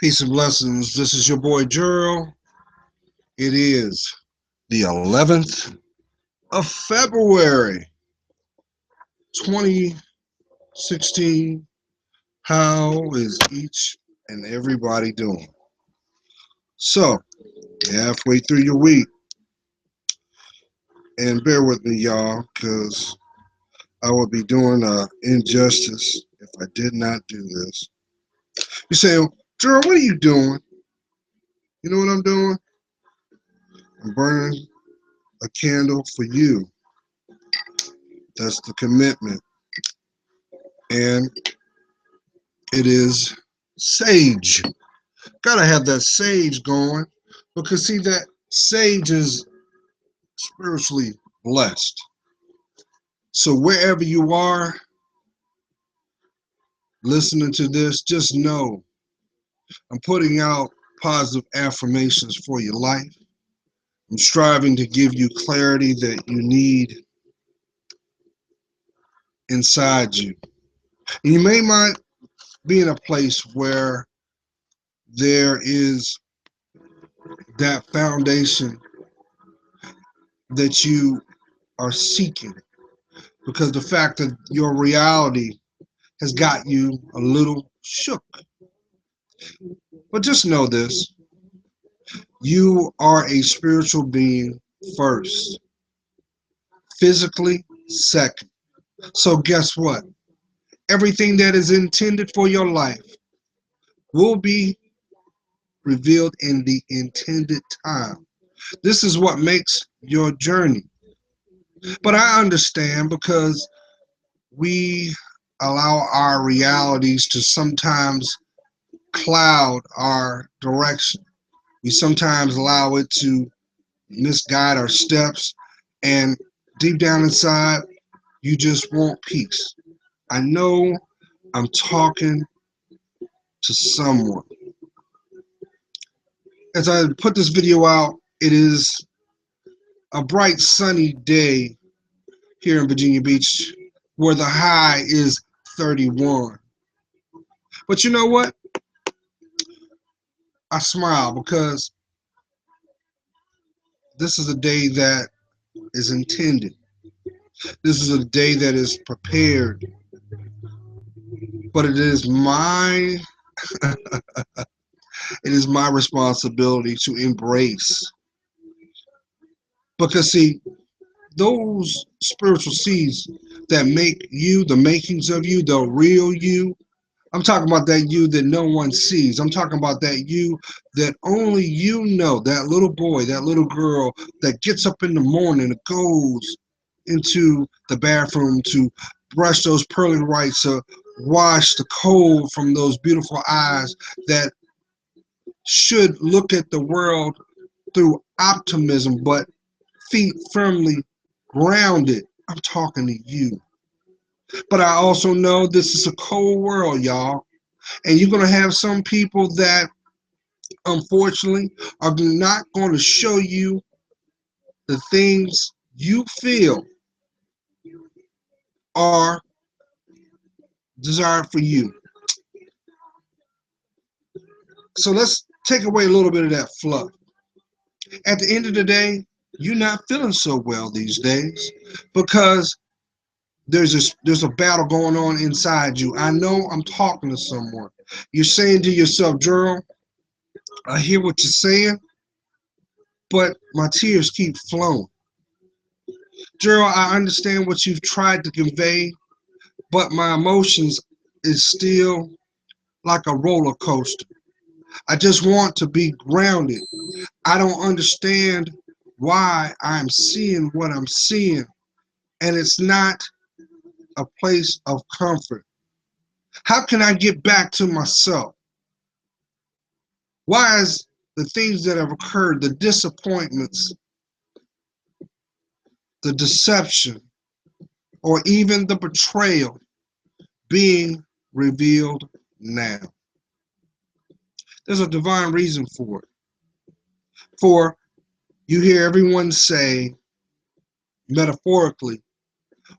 Peace and blessings. This is your boy Gerald. It is the 11th of February, 2016. How is each and everybody doing? So, halfway through your week, and bear with me, y'all, because I would be doing injustice if I did not do this. You say, Gerald, what are you doing? You know what I'm doing? I'm burning a candle for you. That's the commitment. And it is sage. Gotta have that sage going because see that sage is spiritually blessed. So wherever you are listening to this, just know I'm putting out positive affirmations for your life. I'm striving to give you clarity that you need inside you. And you may might be in a place where there is that foundation that you are seeking because the fact that your reality has got you a little shook. But just know this, you are a spiritual being first, physically second. So guess what? Everything that is intended for your life will be revealed in the intended time. This is what makes your journey. But I understand because we allow our realities to sometimes cloud our direction. We sometimes allow it to misguide our steps, and deep down inside, you just want peace. I know I'm talking to someone. As I put this video out, it is a bright sunny day here in Virginia Beach where the high is 31. But you know what? I smile because this is a day that is intended. This is a day that is prepared, but it is my responsibility to embrace. Because see, those spiritual seeds that make you, the makings of you, the real you, I'm talking about that you that no one sees. I'm talking about that you that only you know, that little boy, that little girl that gets up in the morning and goes into the bathroom to brush those pearly whites, to wash the cold from those beautiful eyes that should look at the world through optimism, but feet firmly grounded. I'm talking to you. But I also know this is a cold world, y'all. And you're going to have some people that, unfortunately, are not going to show you the things you feel are desired for you. So let's take away a little bit of that fluff. At the end of the day, you're not feeling so well these days because there's a battle going on inside you. I know I'm talking to someone. You're saying to yourself, Gerald, I hear what you're saying, but my tears keep flowing. Gerald, I understand what you've tried to convey, but my emotions is still like a roller coaster. I just want to be grounded. I don't understand why I'm seeing what I'm seeing, and it's not a place of comfort. How can I get back to myself? Why is the things that have occurred, the disappointments, the deception, or even the betrayal being revealed now? There's a divine reason for it. For you hear everyone say, metaphorically,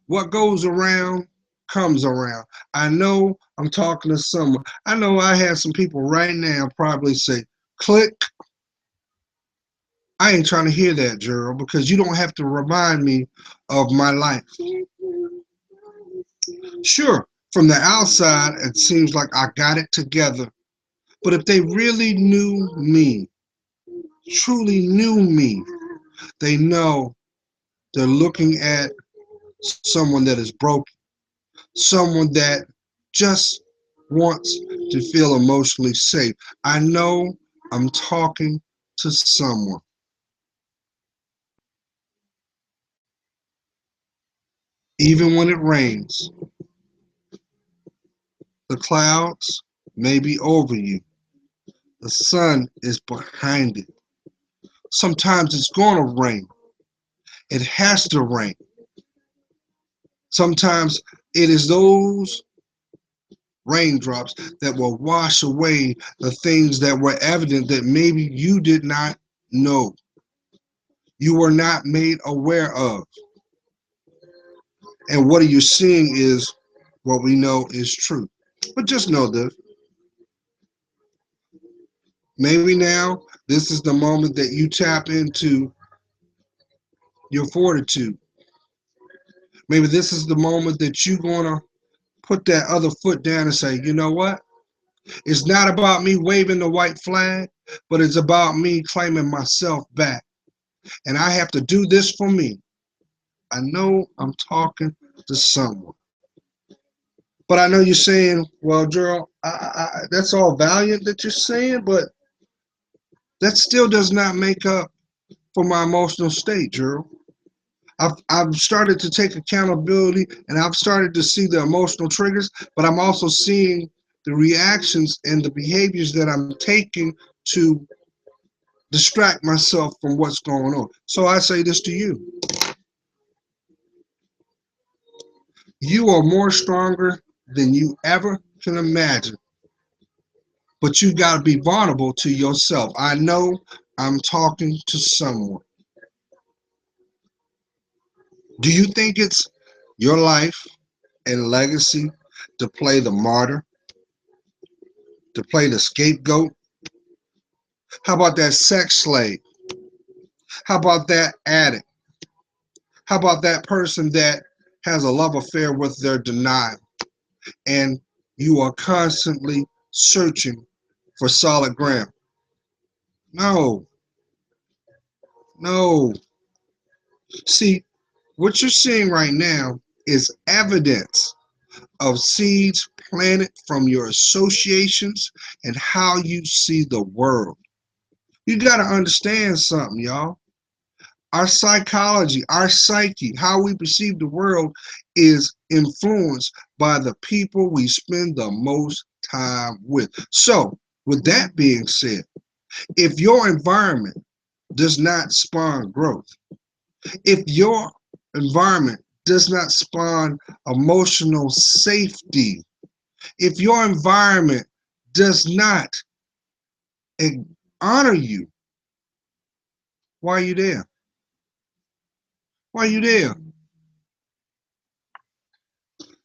what goes around comes around. I know I'm talking to someone. I know I have some people right now probably say, click. I ain't trying to hear that, Gerald, because you don't have to remind me of my life. Sure, from the outside, it seems like I got it together. But if they really knew me, truly knew me, they know they're looking at someone that is broken, someone that just wants to feel emotionally safe. I know I'm talking to someone. Even when it rains, the clouds may be over you. The sun is behind it. Sometimes it's going to rain. It has to rain. Sometimes it is those raindrops that will wash away the things that were evident that maybe you did not know, you were not made aware of. And what you're seeing is what we know is true. But just know this. Maybe now this is the moment that you tap into your fortitude. Maybe this is the moment that you're going to put that other foot down and say, you know what? It's not about me waving the white flag, but it's about me claiming myself back. And I have to do this for me. I know I'm talking to someone. But I know you're saying, well, Gerald, that's all valiant that you're saying, but that still does not make up for my emotional state, Gerald. I've started to take accountability and I've started to see the emotional triggers, but I'm also seeing the reactions and the behaviors that I'm taking to distract myself from what's going on. So I say this to you. You are more stronger than you ever can imagine, but you got to be vulnerable to yourself. I know I'm talking to someone. Do you think it's your life and legacy to play the martyr, to play the scapegoat? How about that sex slave? How about that addict? How about that person that has a love affair with their denial and you are constantly searching for solid ground? No, no. See, what you're seeing right now is evidence of seeds planted from your associations and how you see the world. You got to understand something, y'all. Our psychology, our psyche, how we perceive the world is influenced by the people we spend the most time with. So, with that being said, if your environment does not spawn growth, if your environment does not spawn emotional safety, if your environment does not honor you, why are you there? Why are you there?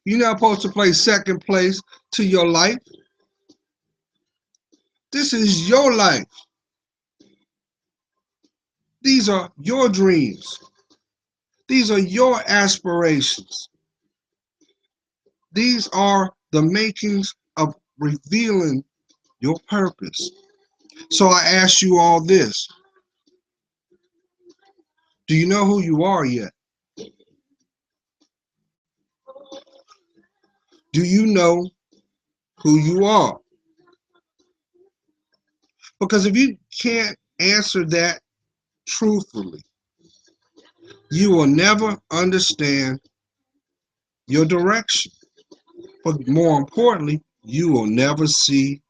You're not supposed to play second place to your life. This is your life. These are your dreams. These are your aspirations. These are the makings of revealing your purpose. So I ask you all this. Do you know who you are yet? Do you know who you are? Because if you can't answer that truthfully, you will never understand your direction. But more importantly, you will never see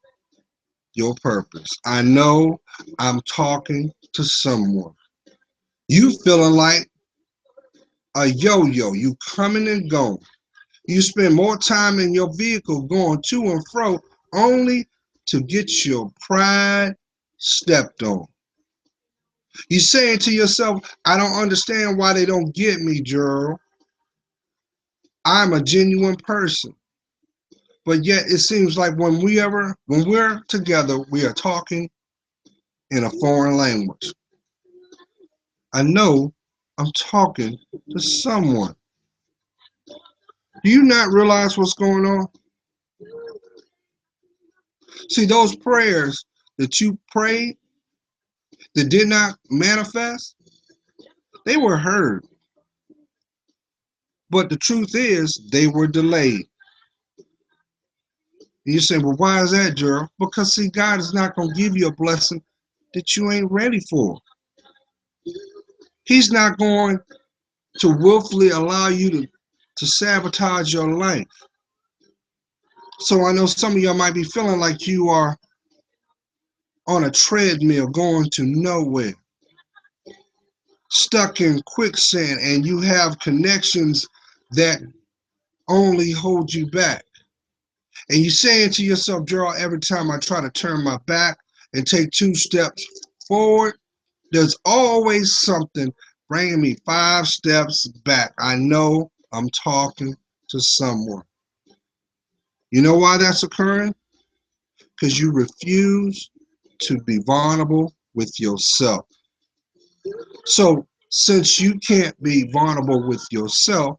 your purpose. I know I'm talking to someone. You feeling like a yo-yo. You coming and going. You spend more time in your vehicle going to and fro only to get your pride stepped on. You saying to yourself, I don't understand why they don't get me, Gerald. I'm a genuine person. But yet it seems like when we're together, we are talking in a foreign language. I know I'm talking to someone. Do you not realize what's going on? See, those prayers that you prayed that did not manifest, they were heard. But the truth is, they were delayed. And you say, well, why is that, Gerald? Because, see, God is not going to give you a blessing that you ain't ready for. He's not going to willfully allow you to sabotage your life. So I know some of y'all might be feeling like you are on a treadmill going to nowhere, stuck in quicksand, and you have connections that only hold you back. And you're saying to yourself, Gerald, every time I try to turn my back and take 2 steps forward, there's always something bringing me 5 steps back. I know I'm talking to someone. You know why that's occurring? Because you refuse to be vulnerable with yourself. So, since you can't be vulnerable with yourself,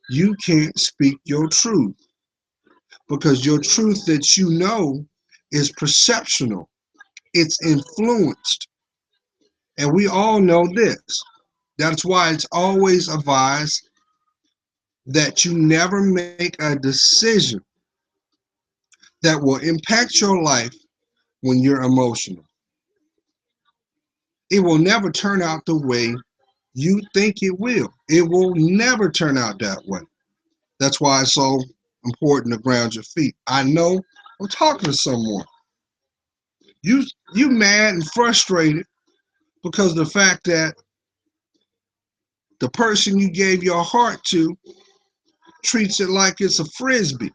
you can't speak your truth because your truth that you know is perceptional, it's influenced. And we all know this. That's why it's always advised that you never make a decision that will impact your life when you're emotional. It will never turn out the way you think it will. It will never turn out that way. That's why it's so important to ground your feet. I know I'm talking to someone. You you mad and frustrated because of the fact that the person you gave your heart to treats it like it's a frisbee.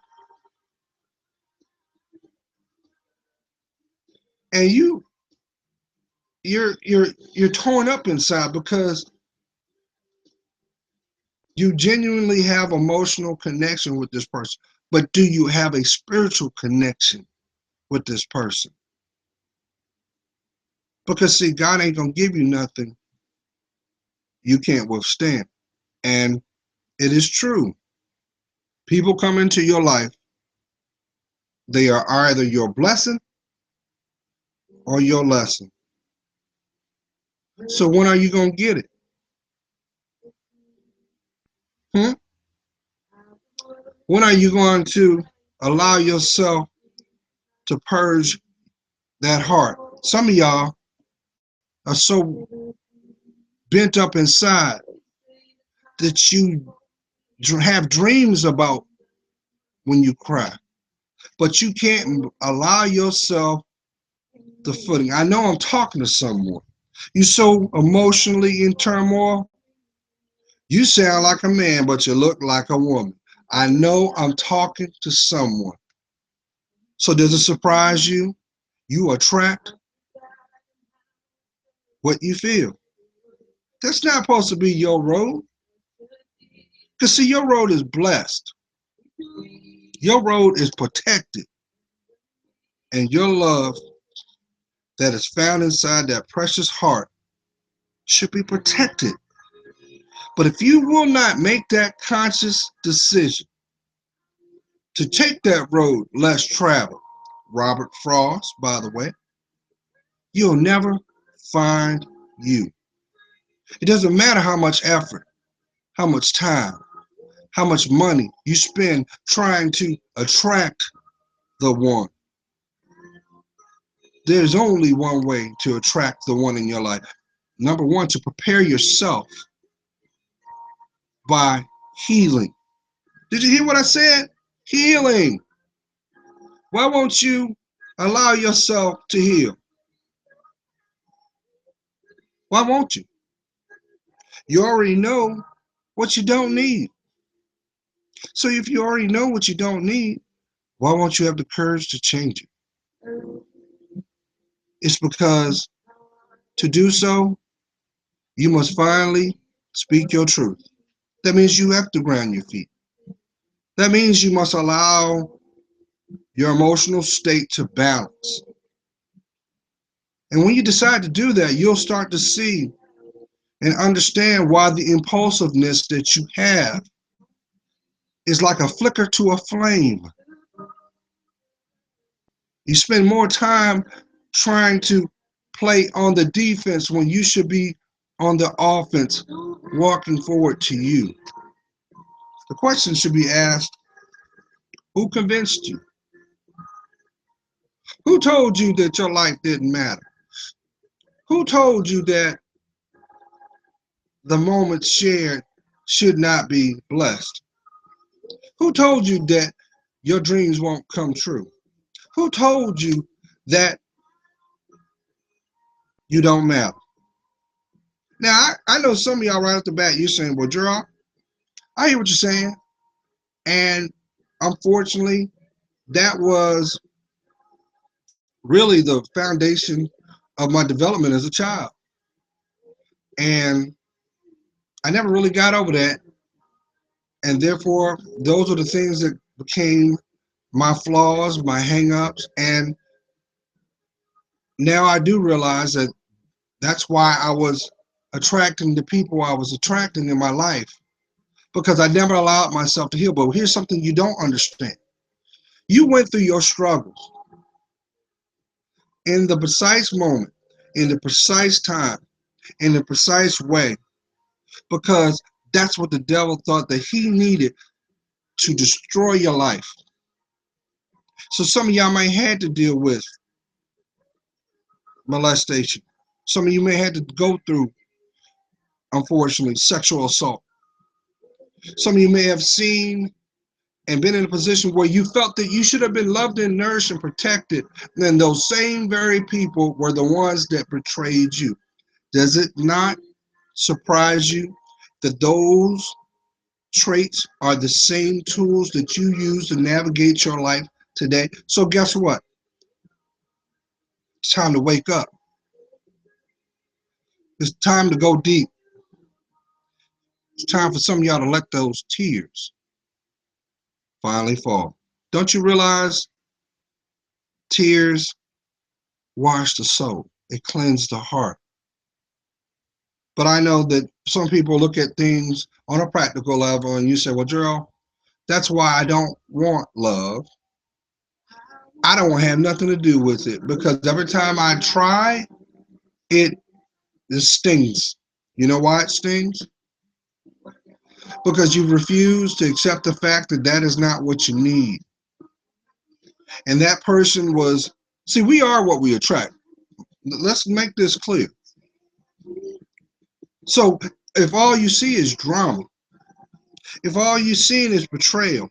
And you're torn up inside because you genuinely have emotional connection with this person. But do you have a spiritual connection with this person? Because see, God ain't gonna give you nothing you can't withstand. And it is true. People come into your life, they are either your blessing or your lesson. So when are you gonna get it? Hmm? When are you going to allow yourself to purge that heart? Some of y'all are so bent up inside that you have dreams about when you cry, but you can't allow yourself the footing. I know I'm talking to someone. You so emotionally in turmoil. You sound like a man, but you look like a woman. I know I'm talking to someone. So does it surprise you? You attract what you feel. That's not supposed to be your road. Because see, your road is blessed. Your road is protected. And your love that is found inside that precious heart should be protected. But if you will not make that conscious decision to take that road less traveled, Robert Frost, by the way, you'll never find you. It doesn't matter how much effort, how much time, how much money you spend trying to attract the one. There's only one way to attract the one in your life. Number one, to prepare yourself by healing. Did you hear what I said? Healing. Why won't you allow yourself to heal? Why won't you? You already know what you don't need. So if you already know what you don't need, why won't you have the courage to change it? It's because to do so, you must finally speak your truth. That means you have to ground your feet. That means you must allow your emotional state to balance. And when you decide to do that, you'll start to see and understand why the impulsiveness that you have is like a flicker to a flame. You spend more time trying to play on the defense when you should be on the offense, walking forward to you. The question should be asked, who convinced you? Who told you that your life didn't matter? Who told you that the moments shared should not be blessed? Who told you that your dreams won't come true? Who told you that you don't matter? Now, I know some of y'all right off the bat, you're saying, well, Gerald, I hear what you're saying. And unfortunately, that was really the foundation of my development as a child. And I never really got over that. And therefore, those are the things that became my flaws, my hangups. And now I do realize that that's why I was attracting the people I was attracting in my life, because I never allowed myself to heal. But here's something you don't understand. You went through your struggles in the precise moment, in the precise time, in the precise way, because that's what the devil thought that he needed to destroy your life. So some of y'all might have to deal with molestation. Some of you may have to go through, unfortunately, sexual assault. Some of you may have seen and been in a position where you felt that you should have been loved and nourished and protected, then those same very people were the ones that betrayed you. Does it not surprise you that those traits are the same tools that you use to navigate your life today? So guess what? It's time to wake up. It's time to go deep. It's time for some of y'all to let those tears finally fall. Don't you realize tears wash the soul? It cleanses the heart. But I know that some people look at things on a practical level and you say, well, Gerald, that's why I don't want love. I don't have nothing to do with it, because every time I try, it stings. You know why it stings? Because you refuse to accept the fact that that is not what you need. And that person was, see, we are what we attract. Let's make this clear. So if all you see is drama, if all you're seeing is betrayal,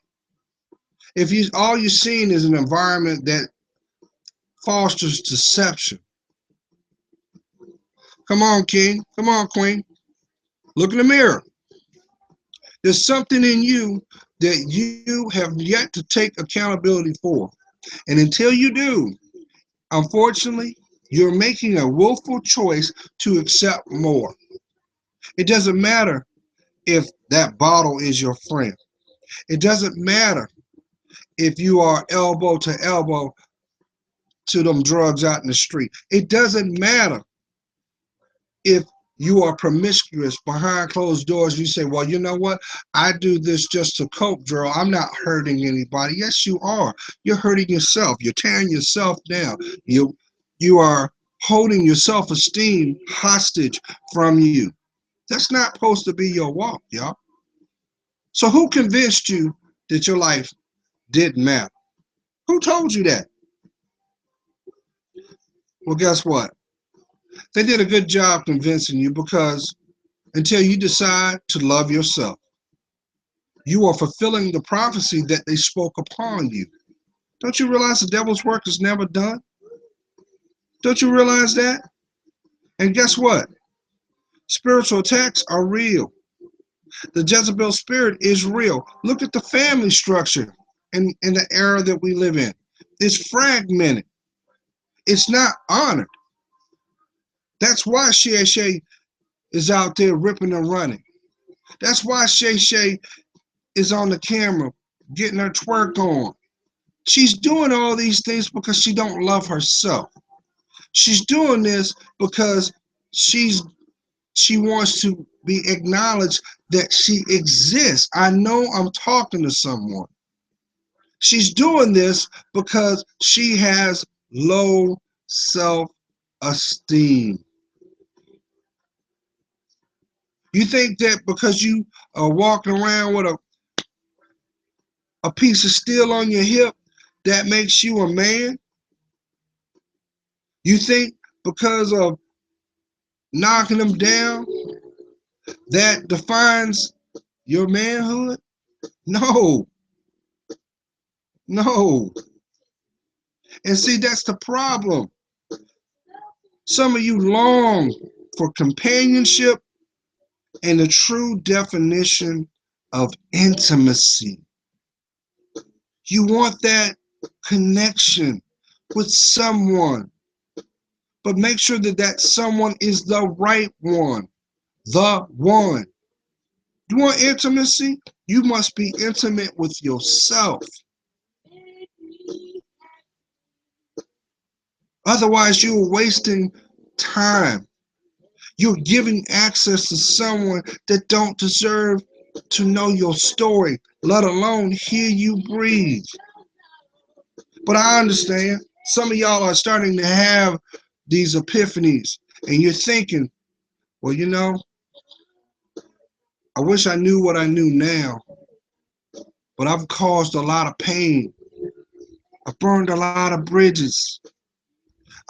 if you all you're seeing is an environment that fosters deception, come on, king, come on, queen, look in the mirror. There's something in you that you have yet to take accountability for. And until you do, unfortunately, you're making a willful choice to accept more. It doesn't matter if that bottle is your friend. It doesn't matter if you are elbow to elbow to them drugs out in the street. It doesn't matter if you are promiscuous behind closed doors. You say, well, you know what? I do this just to cope, Gerald. I'm not hurting anybody. Yes, you are. You're hurting yourself. You're tearing yourself down. You are holding your self-esteem hostage from you. That's not supposed to be your walk, y'all. So who convinced you that your life didn't matter? Who told you that? Well, guess what? They did a good job convincing you, because until you decide to love yourself, you are fulfilling the prophecy that they spoke upon you. Don't you realize the devil's work is never done? Don't you realize that? And guess what? Spiritual attacks are real. The Jezebel spirit is real. Look at the family structure in the era that we live in. It's fragmented. It's not honored. That's why Shay Shay is out there ripping and running. That's why Shay Shay is on the camera getting her twerk on. She's doing all these things because she don't love herself. She's doing this because she's she wants to be acknowledged that she exists. I know I'm talking to someone. She's doing this because she has low self-esteem. You think that because you are walking around with a piece of steel on your hip, that makes you a man? You think because of knocking them down, that defines your manhood? No, no. And see, that's the problem. Some of you long for companionship and the true definition of intimacy. You want that connection with someone, but make sure that that someone is the right one, the one. You want intimacy? You must be intimate with yourself. Otherwise, you're wasting time. You're giving access to someone that don't deserve to know your story, let alone hear you breathe. But I understand some of y'all are starting to have these epiphanies, and you're thinking, well, you know, I wish I knew what I knew now, but I've caused a lot of pain. I've burned a lot of bridges.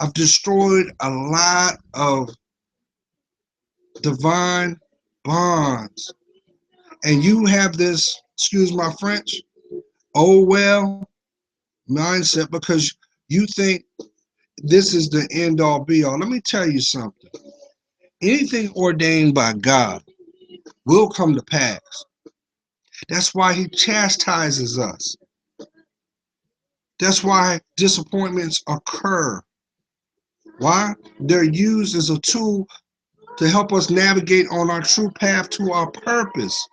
I've destroyed a lot of divine bonds. And you have this, excuse my French, oh well mindset because you think this is the end all be all. Let me tell you something. Anything ordained by God will come to pass. That's why he chastises us. That's why disappointments occur. Why? They're used as a tool to help us navigate on our true path to our purpose.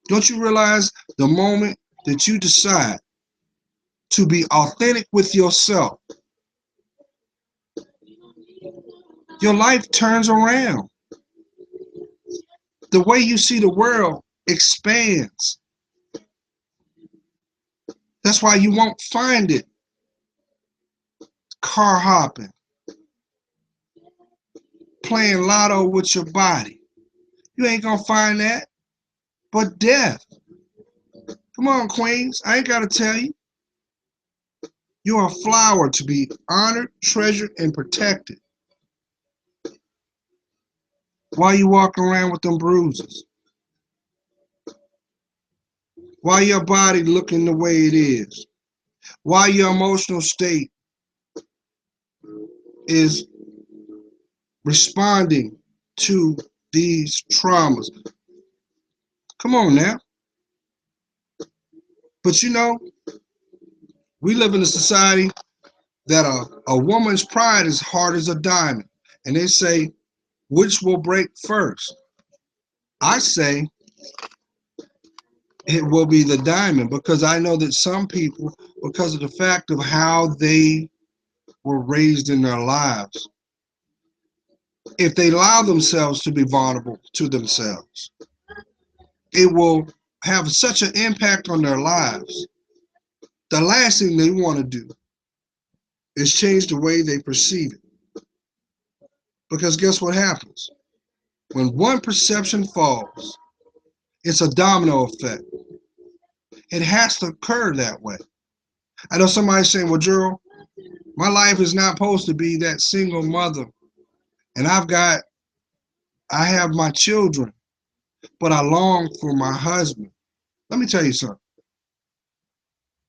Don't you realize the moment that you decide to be authentic with yourself, your life turns around. The way you see the world expands. That's why you won't find it car hopping, playing lotto with your body. You ain't gonna find that, but death. Come on, Queens. I ain't gotta tell you. You're a flower to be honored, treasured, and protected. Why you walking around with them bruises? Why your body looking the way it is? Why your emotional state is responding to these traumas? Come on now. But you know, we live in a society that a woman's pride is hard as a diamond. And they say, which will break first? I say it will be the diamond because I know that some people, because of the fact of how they were raised in their lives, if they allow themselves to be vulnerable to themselves, it will have such an impact on their lives. The last thing they want to do is change the way they perceive it. Because guess what happens? When one perception falls, it's a domino effect. It has to occur that way. I know somebody saying, well, Gerald, my life is not supposed to be that single mother. And I have my children, but I long for my husband. Let me tell you something.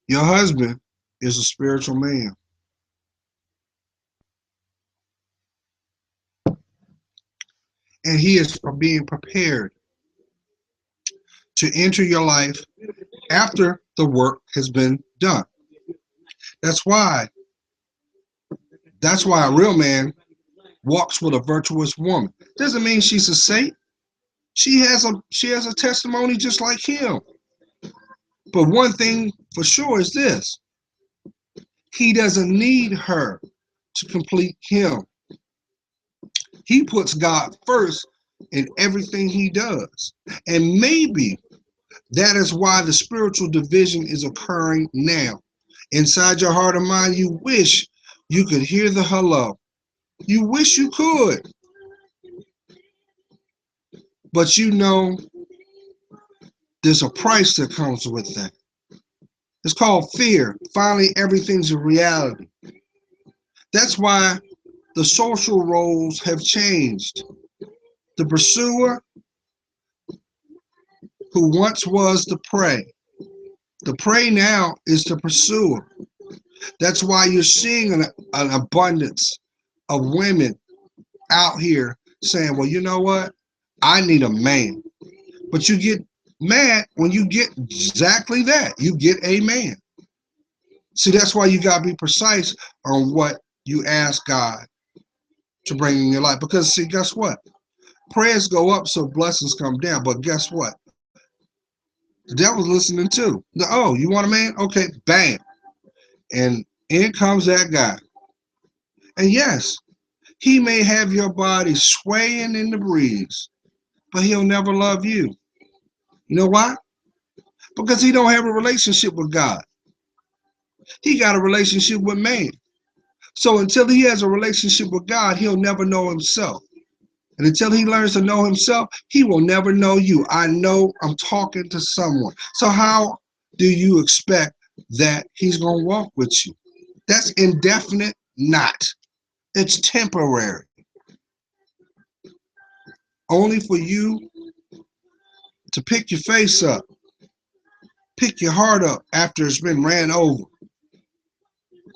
Your husband is a spiritual man. And he is being prepared to enter your life after the work has been done. That's why a real man walks with a virtuous woman. Doesn't mean she's a saint. She has a testimony just like him. But one thing for sure is this: he doesn't need her to complete him. He puts God first in everything he does. And maybe that is why the spiritual division is occurring now. Inside your heart and mind, you wish you could hear the hello. You wish you could, but you know there's a price that comes with that. It's called fear. Finally, everything's a reality. That's why the social roles have changed. The pursuer, who once was the prey now is the pursuer. That's why you're seeing an abundance of women out here saying, well, you know what? I need a man. But you get mad when you get exactly that. You get a man. See, that's why you got to be precise on what you ask God to bring in your life. Because, see, guess what? Prayers go up so blessings come down. But guess what? The devil's listening too. Oh, you want a man? Okay, bam. And in comes that guy. And yes, he may have your body swaying in the breeze, but he'll never love you. You know why? Because he don't have a relationship with God. He got a relationship with man. So until he has a relationship with God, he'll never know himself. And until he learns to know himself, he will never know you. I know I'm talking to someone. So how do you expect that he's going to walk with you? That's indefinite, not. It's temporary. Only for you to pick your face up, pick your heart up after it's been ran over.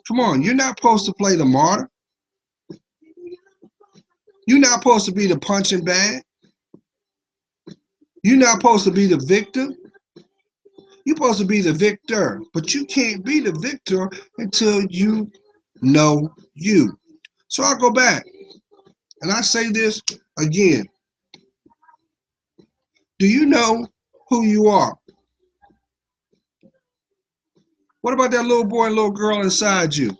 Come on, you're not supposed to play the martyr. You're not supposed to be the punching bag. You're not supposed to be the victim. You're supposed to be the victor. But you can't be the victor until you know you. So I'll go back and I say this again. Do you know who you are? What about that little boy and little girl inside you?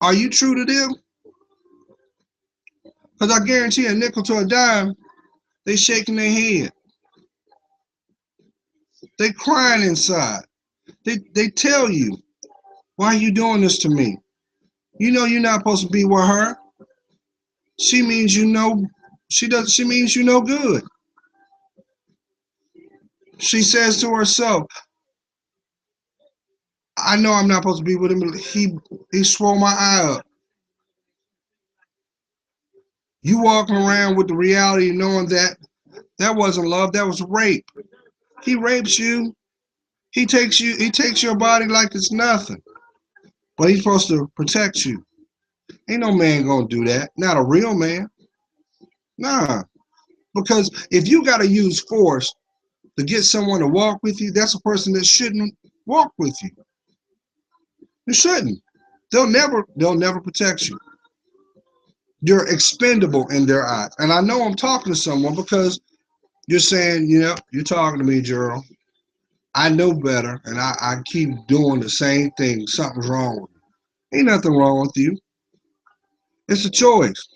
Are you true to them? Because I guarantee a nickel to a dime, they shaking their head. They crying inside. They tell you, why are you doing this to me? You know you're not supposed to be with her. She means you know she means you no good. She says to herself, I know I'm not supposed to be with him. He swole my eye up. You walking around with the reality knowing that that wasn't love, that was rape. He rapes you. He takes your body like it's nothing. But he's supposed to protect you. Ain't no man gonna do that. Not a real man. Nah. Because if you gotta use force to get someone to walk with you, that's a person that shouldn't walk with you. You shouldn't. They'll never protect you. You're expendable in their eyes. And I know I'm talking to someone because you're saying, you know, you're talking to me, Gerald. I know better and I keep doing the same thing. Something's wrong with me. Ain't nothing wrong with you. It's a choice.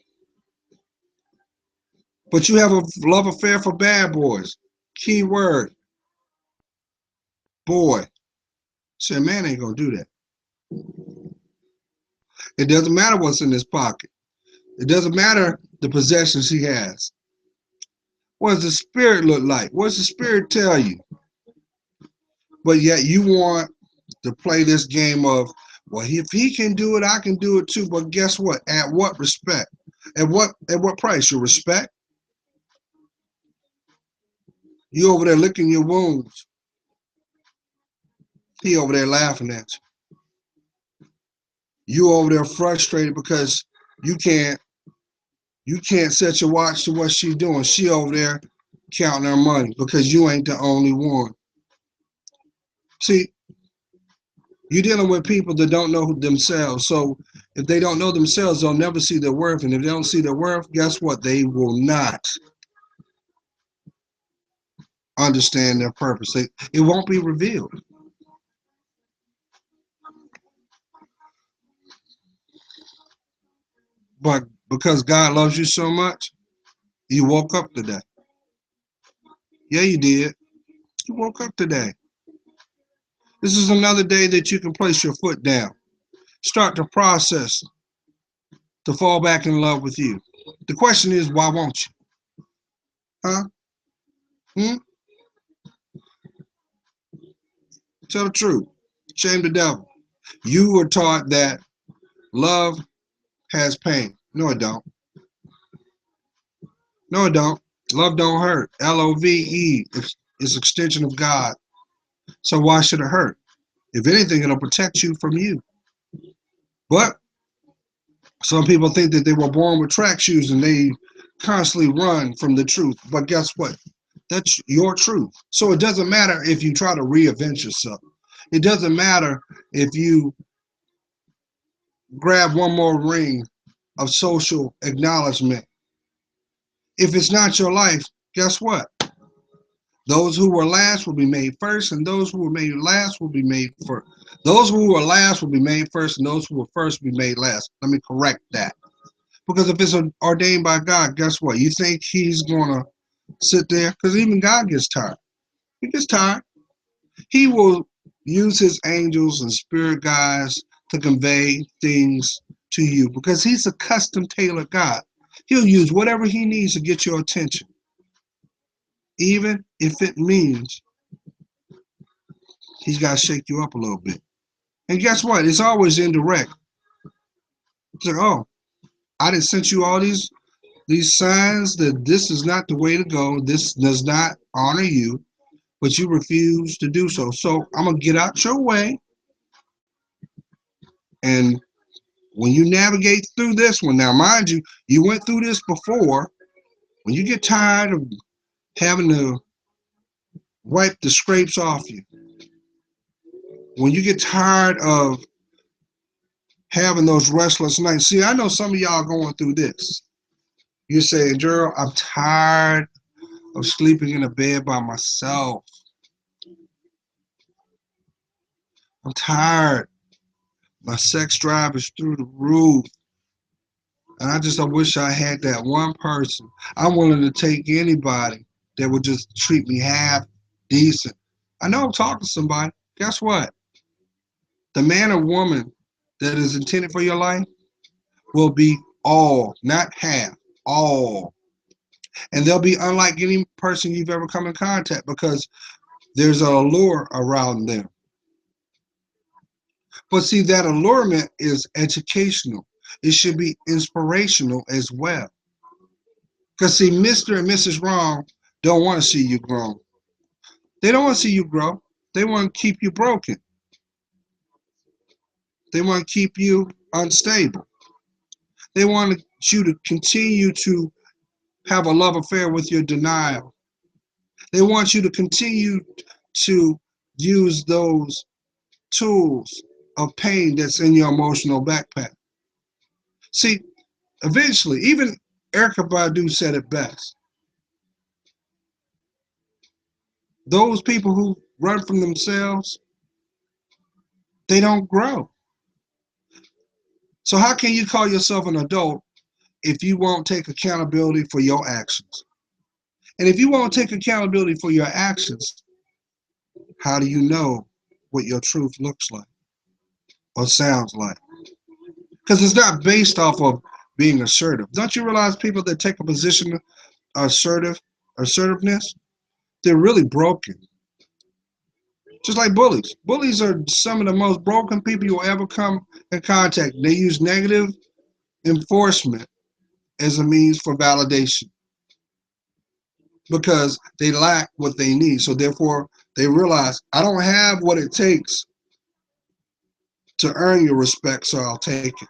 But you have a love affair for bad boys. Key word, boy. Say, man ain't gonna do that. It doesn't matter what's in his pocket. It doesn't matter the possessions he has. What does the spirit look like? What does the spirit tell you? But yet you want to play this game of, well, if he can do it, I can do it too. But guess what? At what respect? At what price? Your respect? You over there licking your wounds. He over there laughing at you. You over there frustrated because you can't you can't set your watch to what she's doing. She over there counting her money because you ain't the only one. See, you're dealing with people that don't know themselves. So if they don't know themselves, they'll never see their worth. And if they don't see their worth, guess what? They will not understand their purpose. It won't be revealed. But because God loves you so much, you woke up today. Yeah, you did. You woke up today. This is another day that you can place your foot down. Start the process to fall back in love with you. The question is, why won't you? Huh? Hmm? Tell the truth. Shame the devil. You were taught that love has pain. No, it don't. No, it don't. Love don't hurt. Love is extension of God. So why should it hurt? If anything, it'll protect you from you. But some people think that they were born with track shoes and they constantly run from the truth. But guess what? That's your truth. So it doesn't matter if you try to reinvent yourself. It doesn't matter if you grab one more ring of social acknowledgement. If it's not your life, guess what? Those who were last will be made first, and those who were made last will be made first. Those who were last will be made first, and those who were first will be made last. Let me correct that. Because if it's ordained by God, guess what? You think he's going to sit there? Because even God gets tired. He gets tired. He will use his angels and spirit guides to convey things to you because he's a custom tailored God. He'll use whatever he needs to get your attention, even if it means he's got to shake you up a little bit. And guess what? It's always indirect. It's like, oh, I didn't send you all these signs that this is not the way to go. This does not honor you, but you refuse to do so. So I'm gonna get out your way. And when you navigate through this one, now mind you, you went through this before. When you get tired of having to wipe the scrapes off you, when you get tired of having those restless nights, see, I know some of y'all going through this. You're saying, Gerald, I'm tired of sleeping in a bed by myself. I'm tired. My sex drive is through the roof. And I wish I had that one person. I'm willing to take anybody that would just treat me half decent. I know I'm talking to somebody. Guess what? The man or woman that is intended for your life will be all, not half, all. And they'll be unlike any person you've ever come in contact because there's an allure around them. But see, that allurement is educational. It should be inspirational as well. Because see, Mr. and Mrs. Wrong don't want to see you grow. They don't want to see you grow. They want to keep you broken. They want to keep you unstable. They want you to continue to have a love affair with your denial. They want you to continue to use those tools of pain that's in your emotional backpack. See, eventually, even Erykah Badu said it best. Those people who run from themselves, they don't grow. So how can you call yourself an adult if you won't take accountability for your actions? And if you won't take accountability for your actions, how do you know what your truth looks like or sounds like? Because it's not based off of being assertive. Don't you realize people that take a position of assertiveness, they're really broken. Just like bullies. Bullies are some of the most broken people you'll ever come in contact. They use negative enforcement as a means for validation because they lack what they need. So therefore, they realize I don't have what it takes to earn your respect, so I'll take it.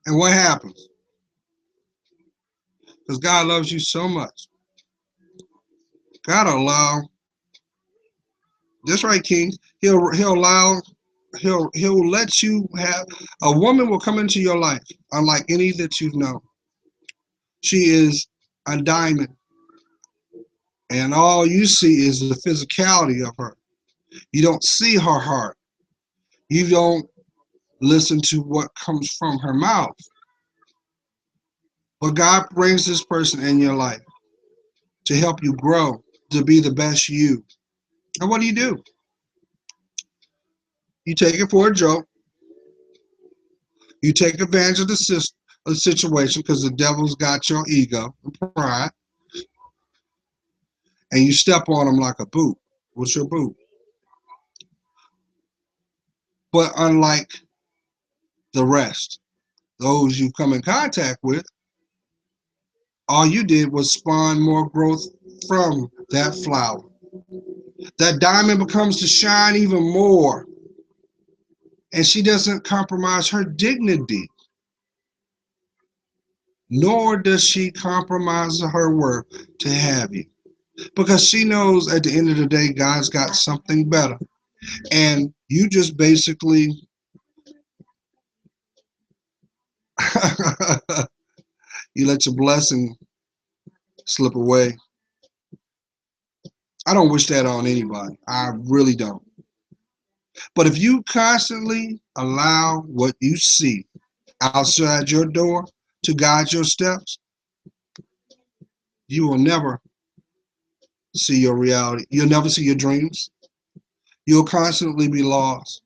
And what happens? Because God loves you so much. God will allow. That's right, King. He'll allow. He'll let you have a woman will come into your life unlike any that you've known. She is a diamond, and all you see is the physicality of her. You don't see her heart. You don't listen to what comes from her mouth. But God brings this person in your life to help you grow, to be the best you. And what do? You take it for a joke. You take advantage of the situation because the devil's got your ego and pride, and you step on them like a boot. What's your boot? But unlike the rest, those you come in contact with, all you did was spawn more growth from that flower. That diamond becomes to shine even more, and she doesn't compromise her dignity, nor does she compromise her worth to have you. Because she knows at the end of the day, God's got something better. And you just basically, you let your blessing slip away. I don't wish that on anybody. I really don't. But if you constantly allow what you see outside your door to guide your steps, you will never see your reality. You'll never see your dreams. You'll constantly be lost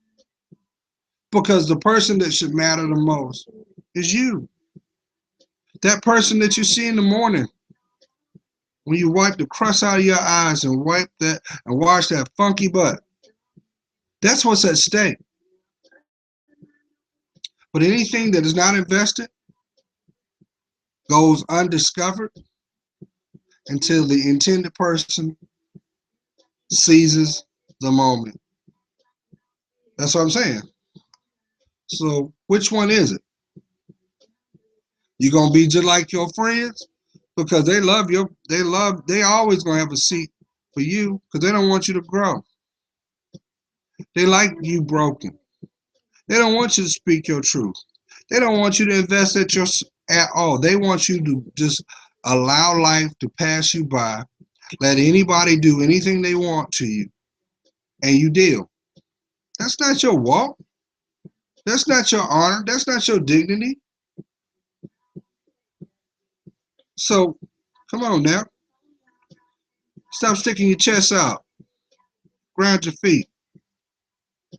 because the person that should matter the most is you. That person that you see in the morning when you wipe the crust out of your eyes and wipe that and wash that funky butt. That's what's at stake. But anything that is not invested goes undiscovered until the intended person seizes the moment. That's what I'm saying. So which one is it? You gonna be just like your friends because they always gonna have a seat for you because they don't want you to grow. They like you broken. They don't want you to speak your truth. They don't want you to invest at all. They want you to just allow life to pass you by, let anybody do anything they want to you, and you deal. That's not your walk. That's not your honor. That's not your dignity. So come on now. Stop sticking your chest out. Ground your feet.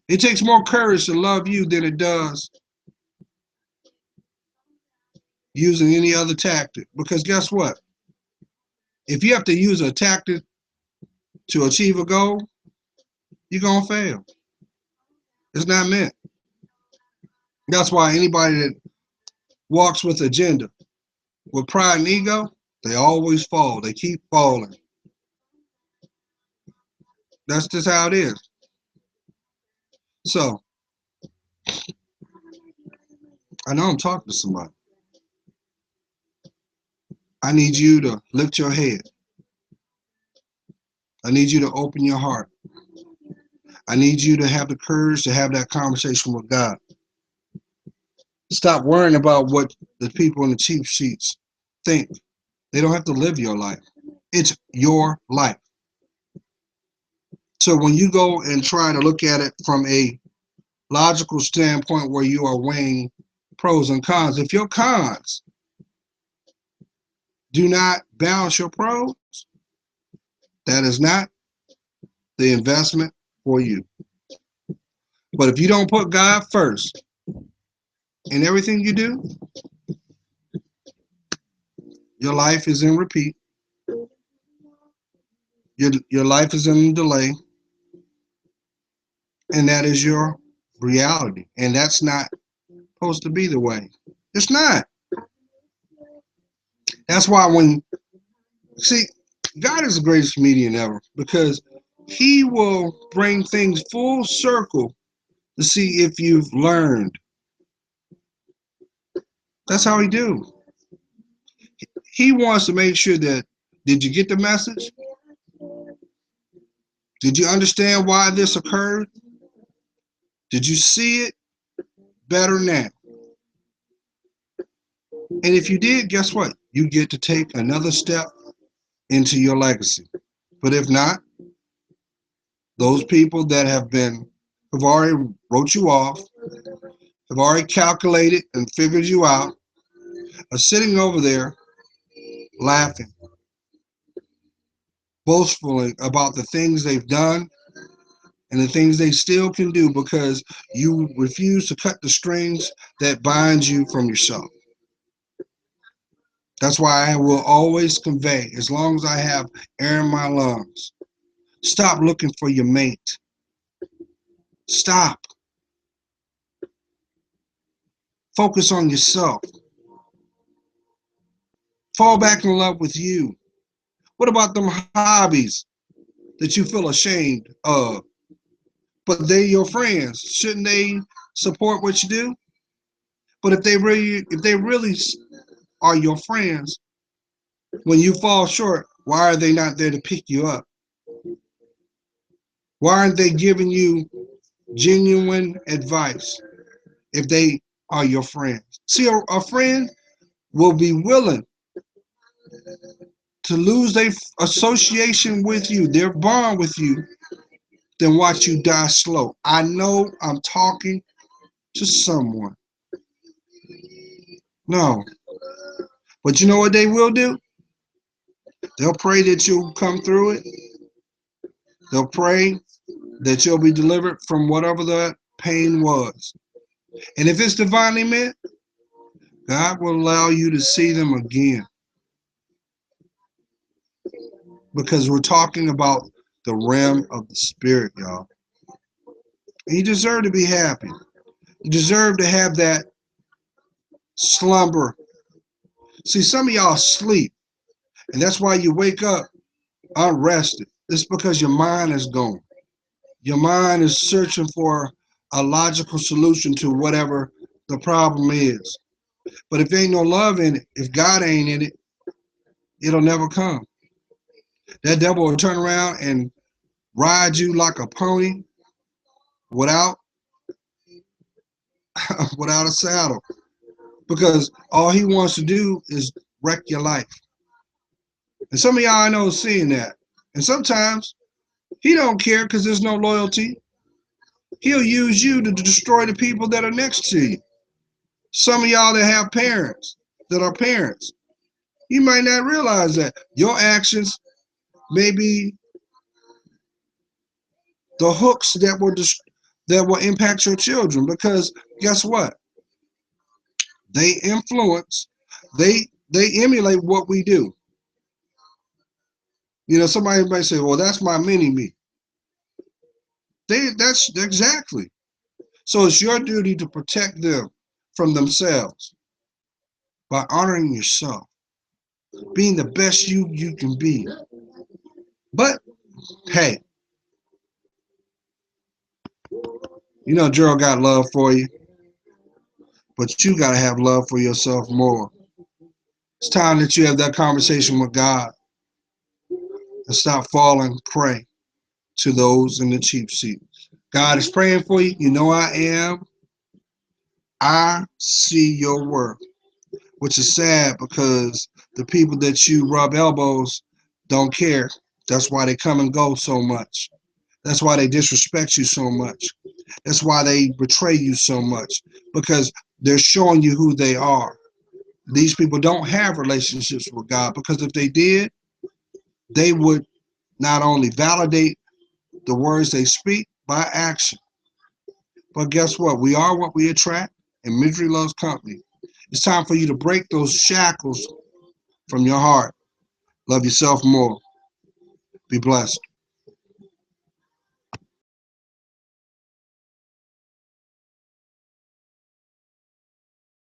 It takes more courage to love you than it does using any other tactic. Because guess what? If you have to use a tactic to achieve a goal, you're going to fail. It's not meant. That's why anybody that walks with agenda, with pride and ego, they always fall. They keep falling. That's just how it is. So, I know I'm talking to somebody. I need you to lift your head. I need you to open your heart. I need you to have the courage to have that conversation with God. Stop worrying about what the people in the cheap sheets think. They don't have to live your life. It's your life. So when you go and try to look at it from a logical standpoint where you are weighing pros and cons, if your cons do not balance your pros, that is not the investment for you. But if you don't put God first in everything you do, your life is in repeat. Your life is in delay, and that is your reality. And that's not supposed to be the way. It's not. That's why see, God is the greatest comedian ever because he will bring things full circle to see if you've learned. That's how he do. He wants to make sure that, did you get the message? Did you understand why this occurred? Did you see it better now? And if you did, guess what? you get to take another step into your legacy. But if not, those people that have already wrote you off, have already calculated and figured you out, are sitting over there laughing, boastfully about the things they've done and the things they still can do because you refuse to cut the strings that bind you from yourself. That's why I will always convey, as long as I have air in my lungs, stop looking for your mate. Stop. Focus on yourself. Fall back in love with you. What about them hobbies that you feel ashamed of? But they're your friends. Shouldn't they support what you do? But if they really are your friends, when you fall short, why are they not there to pick you up? Why aren't they giving you genuine advice if they are your friends? See, a friend will be willing to lose their association with you, their bond with you, than watch you die slow. I know I'm talking to someone. No. But you know what they will do? They'll pray that you'll come through it. They'll pray that you'll be delivered from whatever that pain was. And if it's divinely meant, God will allow you to see them again. Because we're talking about the realm of the spirit, y'all. And you deserve to be happy. You deserve to have that slumber. See, some of y'all sleep, and that's why you wake up unrested. It's because your mind is gone. Your mind is searching for a logical solution to whatever the problem is. But if there ain't no love in it, if God ain't in it, it'll never come. That devil will turn around and ride you like a pony without without a saddle. Because all he wants to do is wreck your life. And some of y'all I know is seeing that. And sometimes he don't care because there's no loyalty. He'll use you to destroy the people that are next to you. Some of y'all that have parents, that are parents, you might not realize that your actions may be the hooks that will impact your children. Because guess what? They influence, they emulate what we do. You know, somebody might say, "Well, that's my mini me." That's exactly. So it's your duty to protect them from themselves by honoring yourself, being the best you can be. But hey, you know Gerald got love for you, but you gotta have love for yourself more. It's time that you have that conversation with God and stop falling prey to those in the cheap seat. God is praying for you. You know I am. I see your work, which is sad because the people that you rub elbows don't care. That's why they come and go so much. That's why they disrespect you so much. That's why they betray you so much, because they're showing you who they are. These people don't have relationships with God, because if they did, they would not only validate the words they speak by action, but guess what? We are what we attract, and misery loves company. It's time for you to break those shackles from your heart. Love yourself more. Be blessed.